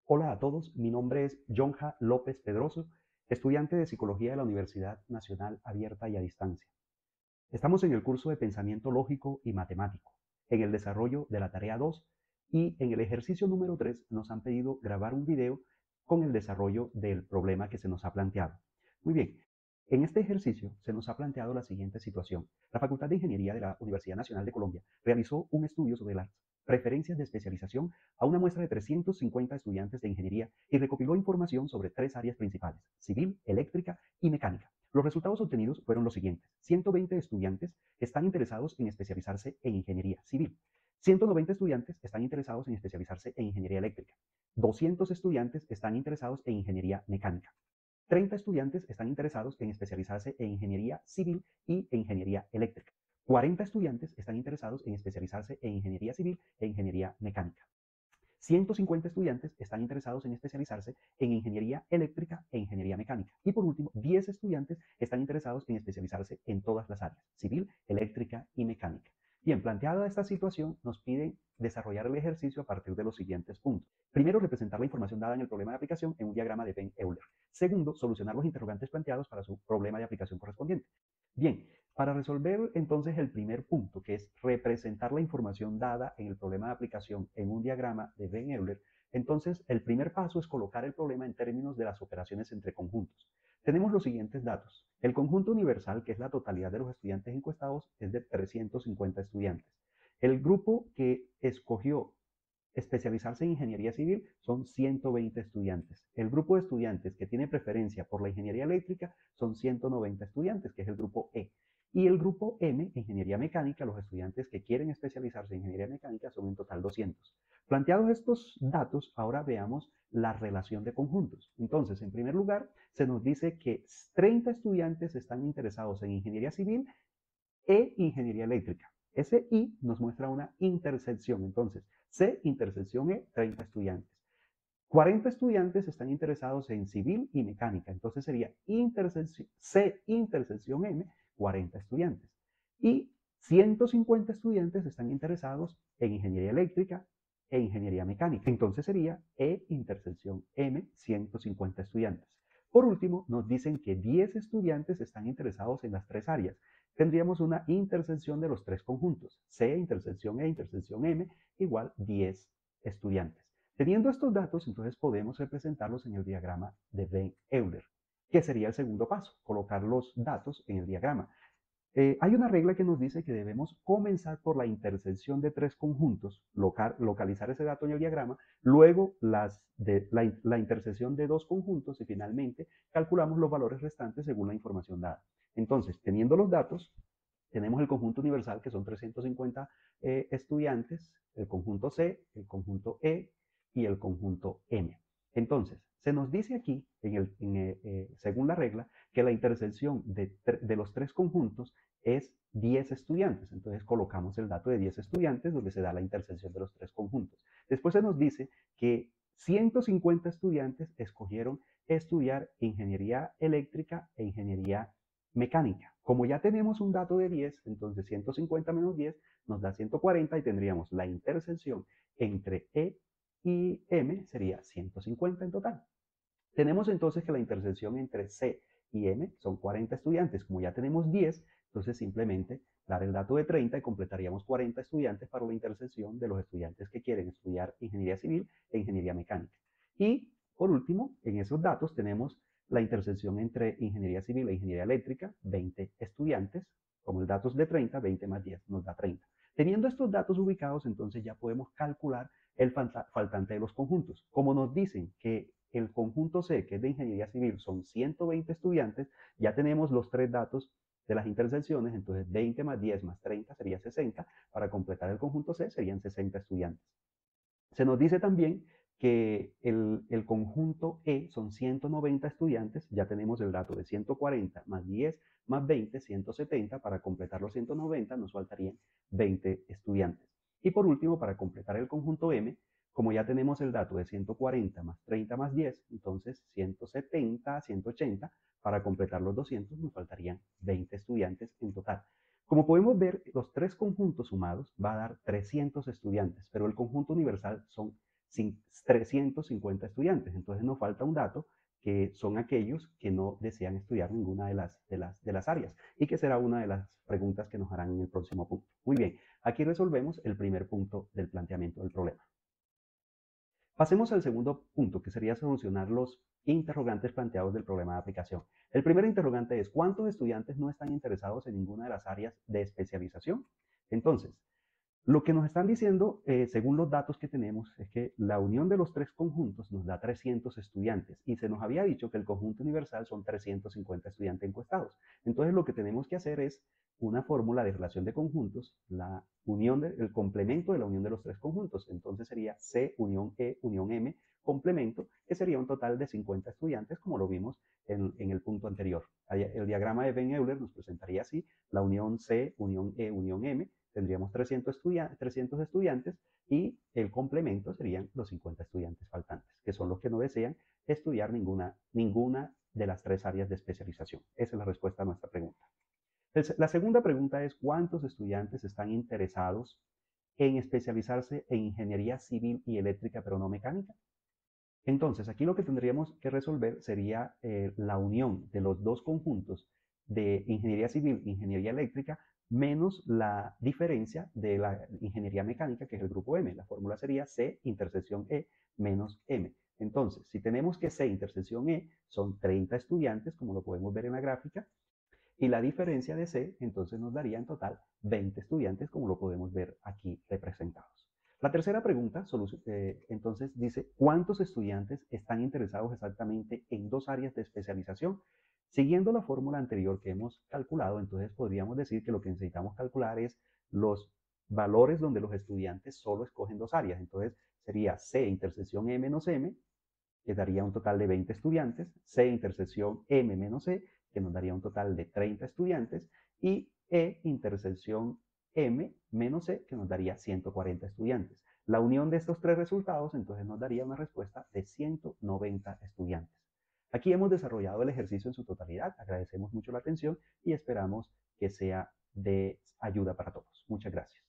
Hola a todos, mi nombre es Jonja López Pedroso, estudiante de Psicología de la Universidad Nacional Abierta y a Distancia. Estamos en el curso de Pensamiento Lógico y Matemático, en el desarrollo de la tarea 2 y en el ejercicio número 3 nos han pedido grabar un video con el desarrollo del problema que se nos ha planteado. Muy bien, en este ejercicio se nos ha planteado la siguiente situación. La Facultad de Ingeniería de la Universidad Nacional de Colombia realizó un estudio sobre las preferencias de especialización a una muestra de 350 estudiantes de ingeniería y recopiló información sobre tres áreas principales: civil, eléctrica y mecánica. Los resultados obtenidos fueron los siguientes: 120 estudiantes están interesados en especializarse en ingeniería civil, 190 estudiantes están interesados en especializarse en ingeniería eléctrica, 200 estudiantes están interesados en ingeniería mecánica, 30 estudiantes están interesados en especializarse en ingeniería civil y en ingeniería eléctrica, 40 estudiantes están interesados en especializarse en ingeniería civil e ingeniería mecánica, 150 estudiantes están interesados en especializarse en ingeniería eléctrica e ingeniería mecánica. Y por último, 10 estudiantes están interesados en especializarse en todas las áreas: civil, eléctrica y mecánica. Bien, planteada esta situación, nos piden desarrollar el ejercicio a partir de los siguientes puntos. Primero, representar la información dada en el problema de aplicación en un diagrama de Venn-Euler. Segundo, solucionar los interrogantes planteados para su problema de aplicación correspondiente. Bien, para resolver entonces el primer punto, que es representar la información dada en el problema de aplicación en un diagrama de Venn-Euler, entonces el primer paso es colocar el problema en términos de las operaciones entre conjuntos. Tenemos los siguientes datos. El conjunto universal, que es la totalidad de los estudiantes encuestados, es de 350 estudiantes. El grupo que escogió especializarse en ingeniería civil son 120 estudiantes. El grupo de estudiantes que tiene preferencia por la ingeniería eléctrica son 190 estudiantes, que es el grupo E. Y el grupo M, ingeniería mecánica, los estudiantes que quieren especializarse en ingeniería mecánica son en total 200. Planteados estos datos, ahora veamos la relación de conjuntos. Entonces, en primer lugar, se nos dice que 30 estudiantes están interesados en ingeniería civil e ingeniería eléctrica. Ese I nos muestra una intersección. Entonces, C intersección E, 30 estudiantes. 40 estudiantes están interesados en civil y mecánica. Entonces sería C intersección M, 40 estudiantes. Y 150 estudiantes están interesados en ingeniería eléctrica e ingeniería mecánica. Entonces sería E intersección M, 150 estudiantes. Por último, nos dicen que 10 estudiantes están interesados en las tres áreas. Tendríamos una intersección de los tres conjuntos: C intersección E intersección M igual 10 estudiantes. Teniendo estos datos, entonces podemos representarlos en el diagrama de Venn-Euler, que sería el segundo paso: colocar los datos en el diagrama. Hay una regla que nos dice que debemos comenzar por la intersección de tres conjuntos, localizar ese dato en el diagrama, luego la intersección de dos conjuntos y finalmente calculamos los valores restantes según la información dada. Entonces, teniendo los datos, tenemos el conjunto universal, que son 350 estudiantes, el conjunto C, el conjunto E y el conjunto M. Entonces, se nos dice aquí, según la regla, que la intersección de los tres conjuntos es 10 estudiantes. Entonces colocamos el dato de 10 estudiantes donde se da la intersección de los tres conjuntos. Después se nos dice que 150 estudiantes escogieron estudiar ingeniería eléctrica e ingeniería mecánica. Como ya tenemos un dato de 10, entonces 150 menos 10 nos da 140 y tendríamos la intersección entre E y M sería 150 en total. Tenemos entonces que la intersección entre C y M son 40 estudiantes. Como ya tenemos 10, entonces simplemente dar el dato de 30 y completaríamos 40 estudiantes para la intersección de los estudiantes que quieren estudiar ingeniería civil e ingeniería mecánica. Y por último, en esos datos tenemos la intersección entre ingeniería civil e ingeniería eléctrica, 20 estudiantes. Como el dato es de 30, 20 más 10 nos da 30. Teniendo estos datos ubicados, entonces ya podemos calcular el faltante de los conjuntos. Como nos dicen que el conjunto C, que es de ingeniería civil, son 120 estudiantes, ya tenemos los tres datos de las intersecciones. Entonces 20 más 10 más 30 sería 60. Para completar el conjunto C serían 60 estudiantes. Se nos dice también que el conjunto E son 190 estudiantes. Ya tenemos el dato de 140 más 10 más 20, 170. Para completar los 190 nos faltarían 20 estudiantes. Y por último, para completar el conjunto M, como ya tenemos el dato de 140 más 30 más 10, entonces 170, 180, para completar los 200 nos faltarían 20 estudiantes en total. Como podemos ver, los tres conjuntos sumados va a dar 300 estudiantes, pero el conjunto universal son 350 estudiantes. Entonces nos falta un dato que son aquellos que no desean estudiar ninguna de las áreas y que será una de las preguntas que nos harán en el próximo punto. Muy bien, aquí resolvemos el primer punto del planteamiento del problema. Pasemos al segundo punto, que sería solucionar los interrogantes planteados del problema de aplicación. El primer interrogante es, ¿cuántos estudiantes no están interesados en ninguna de las áreas de especialización? Entonces, lo que nos están diciendo, según los datos que tenemos, es que la unión de los tres conjuntos nos da 300 estudiantes y se nos había dicho que el conjunto universal son 350 estudiantes encuestados. Entonces lo que tenemos que hacer es una fórmula de relación de conjuntos, el complemento de la unión de los tres conjuntos. Entonces sería C unión E unión M complemento, que sería un total de 50 estudiantes, como lo vimos en el punto anterior. El diagrama de Venn-Euler nos presentaría así, la unión C unión E unión M, tendríamos 300 estudiantes y el complemento serían los 50 estudiantes faltantes, que son los que no desean estudiar ninguna de las tres áreas de especialización. Esa es la respuesta a nuestra pregunta. La segunda pregunta es, ¿cuántos estudiantes están interesados en especializarse en ingeniería civil y eléctrica, pero no mecánica? Entonces, aquí lo que tendríamos que resolver sería la unión de los dos conjuntos de ingeniería civil e ingeniería eléctrica menos la diferencia de la ingeniería mecánica, que es el grupo M. La fórmula sería C intersección E menos M. Entonces, si tenemos que C intersección E son 30 estudiantes, como lo podemos ver en la gráfica, y la diferencia de C entonces nos daría en total 20 estudiantes, como lo podemos ver aquí representados. La tercera pregunta entonces dice, ¿cuántos estudiantes están interesados exactamente en dos áreas de especialización? Siguiendo la fórmula anterior que hemos calculado, entonces podríamos decir que lo que necesitamos calcular es los valores donde los estudiantes solo escogen dos áreas. Entonces sería C intersección E menos M, que daría un total de 20 estudiantes, C intersección M menos E, que nos daría un total de 30 estudiantes, y E intersección M menos E, que nos daría 140 estudiantes. La unión de estos tres resultados entonces nos daría una respuesta de 190 estudiantes. Aquí hemos desarrollado el ejercicio en su totalidad, agradecemos mucho la atención y esperamos que sea de ayuda para todos. Muchas gracias.